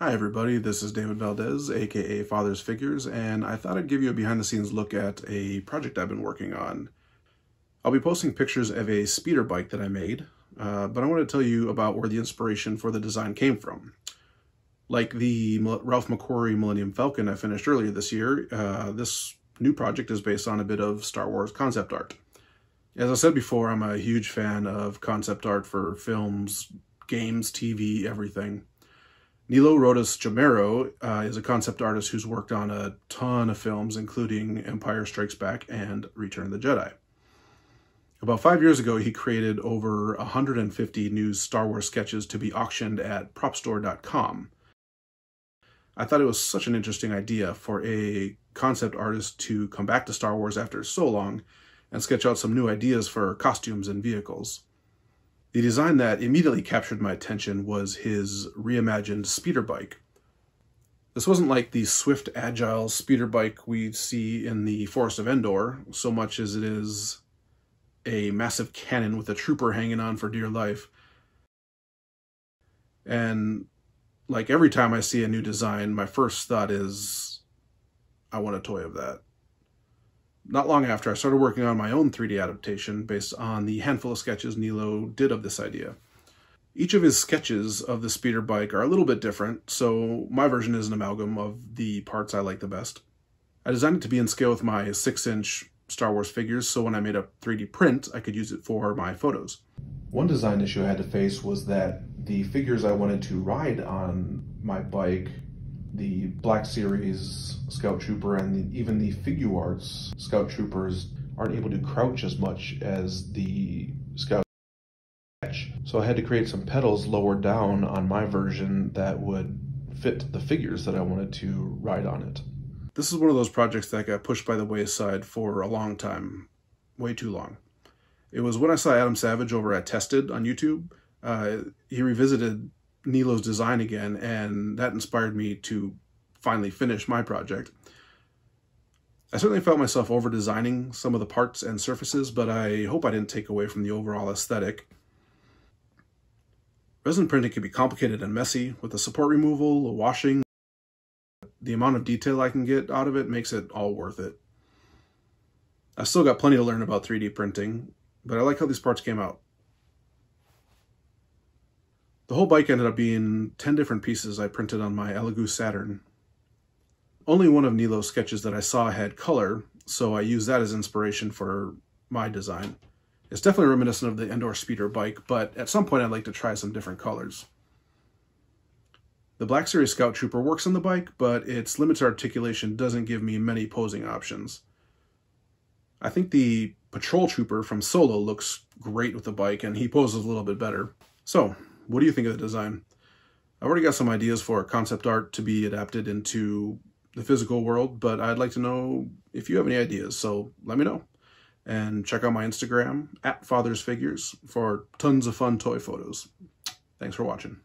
Hi everybody, this is David Valdez, aka Father's Figures, and I thought I'd give you a behind-the-scenes look at a project I've been working on. I'll be posting pictures of a speeder bike that I made, but I want to tell you about where the inspiration for the design came from. Like the Ralph McQuarrie Millennium Falcon I finished earlier this year, this new project is based on a bit of Star Wars concept art. As I said before, I'm a huge fan of concept art for films, games, TV, everything. Nilo Rodis-Jamero is a concept artist who's worked on a ton of films, including Empire Strikes Back and Return of the Jedi. About 5 years ago, he created over 150 new Star Wars sketches to be auctioned at propstore.com. I thought it was such an interesting idea for a concept artist to come back to Star Wars after so long and sketch out some new ideas for costumes and vehicles. The design that immediately captured my attention was his reimagined speeder bike. This wasn't like the swift, agile speeder bike we see in the Forest of Endor, so much as it is a massive cannon with a trooper hanging on for dear life. And like every time I see a new design, my first thought is, I want a toy of that. Not long after, I started working on my own 3D adaptation based on the handful of sketches Nilo did of this idea. Each of his sketches of the speeder bike are a little bit different, so my version is an amalgam of the parts I like the best. I designed it to be in scale with my 6-inch Star Wars figures, so when I made a 3D print, I could use it for my photos. One design issue I had to face was that the figures I wanted to ride on my bike, the Black Series Scout Trooper and even the Figuarts Scout Troopers, aren't able to crouch as much as the Scout Sketch. So I had to create some pedals lower down on my version that would fit the figures that I wanted to ride on it. This is one of those projects that got pushed by the wayside for a long time, way too long. It was when I saw Adam Savage over at Tested on YouTube. He revisited Nilo's design again, and that inspired me to finally finish my project. I certainly felt myself over-designing some of the parts and surfaces, but I hope I didn't take away from the overall aesthetic. Resin printing can be complicated and messy. With the support removal, the washing, the amount of detail I can get out of it makes it all worth it. I've still got plenty to learn about 3D printing, but I like how these parts came out. The whole bike ended up being 10 different pieces I printed on my Elegoo Saturn. Only one of Nilo's sketches that I saw had color, so I used that as inspiration for my design. It's definitely reminiscent of the Endor speeder bike, but at some point I'd like to try some different colors. The Black Series Scout Trooper works on the bike, but its limited articulation doesn't give me many posing options. I think the Patrol Trooper from Solo looks great with the bike, and he poses a little bit better. So, what do you think of the design? I've already got some ideas for concept art to be adapted into the physical world, but I'd like to know if you have any ideas, so let me know. And check out my Instagram, @FathersFigures, for tons of fun toy photos. Thanks for watching.